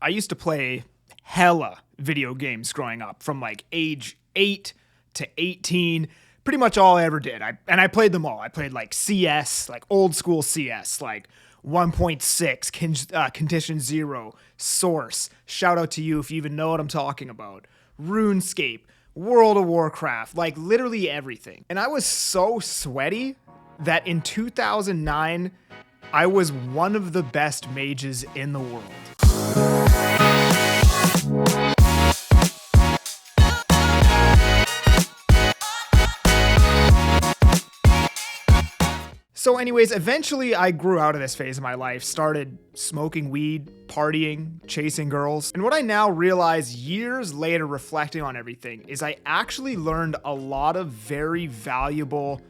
I used to play hella video games growing up from like age 8 to 18. Pretty much all I ever did. I played them all. I played like CS, like old school CS, like 1.6, Condition Zero, Source. Shout out to you if you even know what I'm talking about. RuneScape, World of Warcraft, like literally everything. And I was so sweaty that in 2009, I was one of the best mages in the world. So anyways, eventually I grew out of this phase of my life, started smoking weed, partying, chasing girls. And what I now realize years later reflecting on everything is I actually learned a lot of very valuable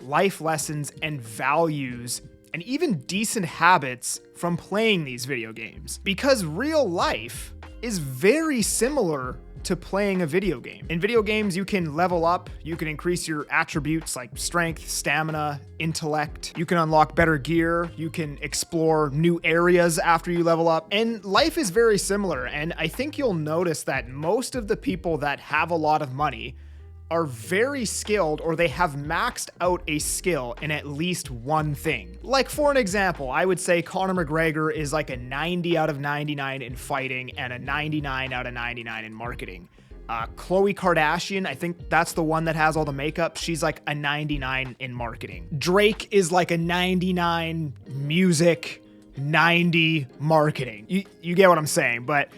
life lessons and values and even decent habits from playing these video games. Because real life is very similar to playing a video game. In video games, you can level up, you can increase your attributes like strength, stamina, intellect, you can unlock better gear, you can explore new areas after you level up, and life is very similar. And I think you'll notice that most of the people that have a lot of money are very skilled, or they have maxed out a skill in at least one thing. Like for an example, I would say Conor McGregor is like a 90 out of 99 in fighting and a 99 out of 99 in marketing. Khloe Kardashian, I think that's the one that has all the makeup. She's like a 99 in marketing. Drake is like a 99 music, 90 marketing. You get what I'm saying, but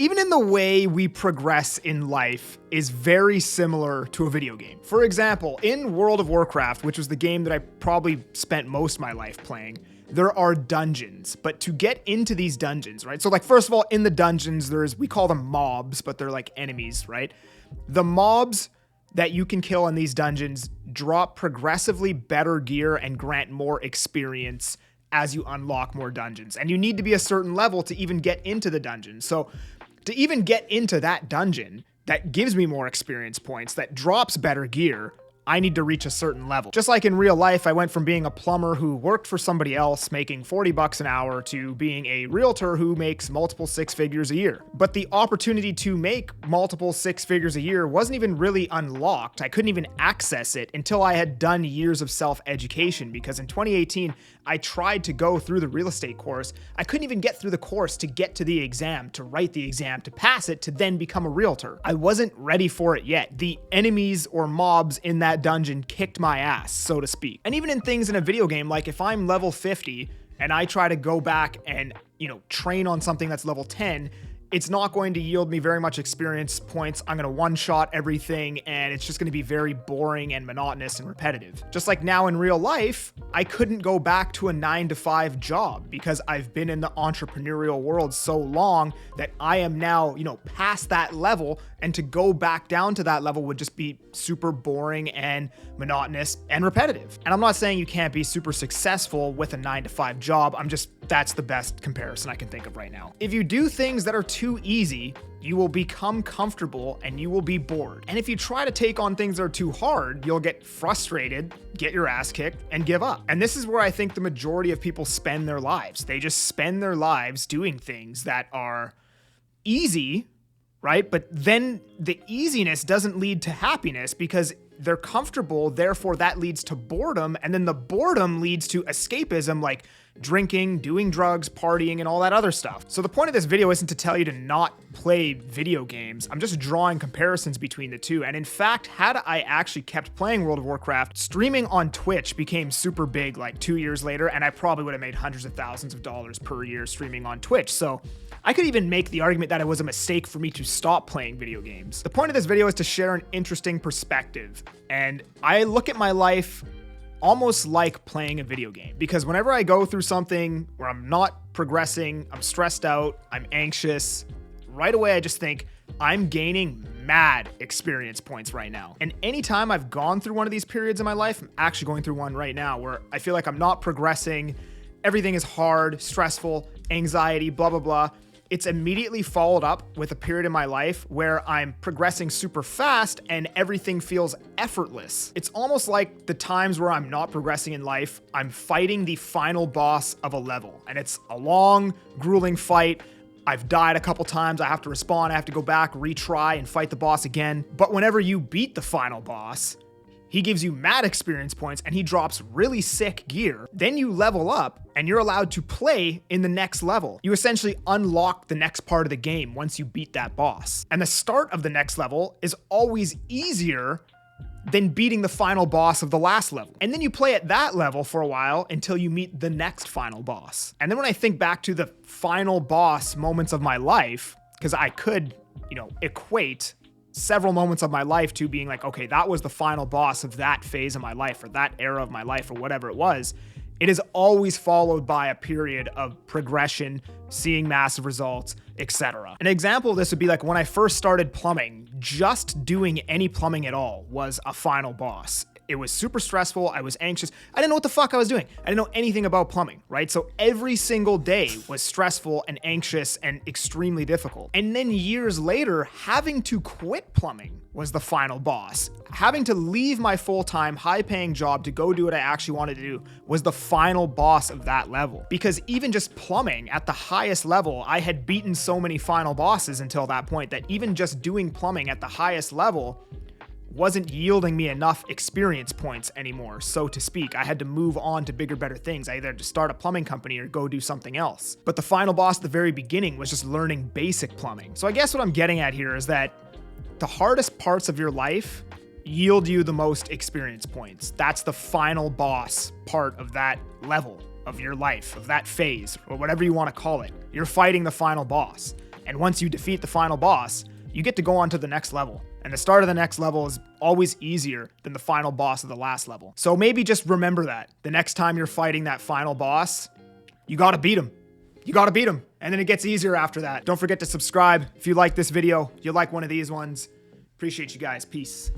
even in the way we progress in life is very similar to a video game. For example, in World of Warcraft, which was the game that I probably spent most of my life playing, there are dungeons. But to get into these dungeons, right? So like, first of all, in the dungeons, we call them mobs, but they're like enemies, right? The mobs that you can kill in these dungeons drop progressively better gear and grant more experience as you unlock more dungeons. And you need to be a certain level to even get into the dungeon. So to even get into that dungeon that gives me more experience points, that drops better gear, I need to reach a certain level. Just like in real life, I went from being a plumber who worked for somebody else making 40 bucks an hour to being a realtor who makes multiple six figures a year. But the opportunity to make multiple six figures a year wasn't even really unlocked. I couldn't even access it until I had done years of self-education, because in 2018, I tried to go through the real estate course. I couldn't even get through the course to get to the exam, to write the exam, to pass it, to then become a realtor. I wasn't ready for it yet. The enemies or mobs in that dungeon kicked my ass, so to speak. And even in things in a video game, like if I'm level 50 and I try to go back and, train on something that's level 10, it's not going to yield me very much experience points. I'm going to one-shot everything, and it's just going to be very boring and monotonous and repetitive. Just like now in real life, I couldn't go back to a 9-to-5 job because I've been in the entrepreneurial world so long that I am now, past that level, and to go back down to that level would just be super boring and monotonous and repetitive. And I'm not saying you can't be super successful with a 9-to-5 job. That's the best comparison I can think of right now. If you do things that are too easy, you will become comfortable and you will be bored. And if you try to take on things that are too hard, you'll get frustrated, get your ass kicked, and give up. And this is where I think the majority of people spend their lives. They just spend their lives doing things that are easy, right? But then the easiness doesn't lead to happiness because they're comfortable, therefore that leads to boredom, and then the boredom leads to escapism, like drinking, doing drugs, partying, and all that other stuff. So the point of this video isn't to tell you to not play video games. I'm just drawing comparisons between the two. And in fact, had I actually kept playing World of Warcraft, streaming on Twitch became super big like 2 years later, and I probably would have made hundreds of thousands of dollars per year streaming on Twitch. So I could even make the argument that it was a mistake for me to stop playing video games. The point of this video is to share an interesting perspective. And I look at my life almost like playing a video game, because whenever I go through something where I'm not progressing, I'm stressed out, I'm anxious, right away I just think I'm gaining mad experience points right now. And anytime I've gone through one of these periods in my life, I'm actually going through one right now where I feel like I'm not progressing, everything is hard, stressful, anxiety, blah, blah, blah. It's immediately followed up with a period in my life where I'm progressing super fast and everything feels effortless. It's almost like the times where I'm not progressing in life, I'm fighting the final boss of a level, and it's a long, grueling fight. I've died a couple times, I have to respawn, I have to go back, retry, and fight the boss again. But whenever you beat the final boss, he gives you mad experience points and he drops really sick gear. Then you level up and you're allowed to play in the next level. You essentially unlock the next part of the game once you beat that boss. And the start of the next level is always easier than beating the final boss of the last level. And then you play at that level for a while until you meet the next final boss. And then when I think back to the final boss moments of my life, because I could, equate several moments of my life to being like, okay, that was the final boss of that phase of my life or that era of my life or whatever it was. It is always followed by a period of progression, seeing massive results, etc. An example of this would be like when I first started plumbing, just doing any plumbing at all was a final boss. It was super stressful. I was anxious. I didn't know what the fuck I was doing. I didn't know anything about plumbing, right? So every single day was stressful and anxious and extremely difficult. And then years later, having to quit plumbing was the final boss. Having to leave my full-time, high-paying job to go do what I actually wanted to do was the final boss of that level. Because even just plumbing at the highest level, I had beaten so many final bosses until that point that even just doing plumbing at the highest level wasn't yielding me enough experience points anymore, so to speak. I had to move on to bigger, better things. I either had to start a plumbing company or go do something else. But the final boss at the very beginning was just learning basic plumbing. So I guess what I'm getting at here is that the hardest parts of your life yield you the most experience points. That's the final boss part of that level of your life, of that phase, or whatever you want to call it. You're fighting the final boss. And once you defeat the final boss, you get to go on to the next level. And the start of the next level is always easier than the final boss of the last level. So maybe just remember that. The next time you're fighting that final boss, you gotta beat him. You gotta beat him. And then it gets easier after that. Don't forget to subscribe if you like this video, if you like one of these ones. Appreciate you guys. Peace.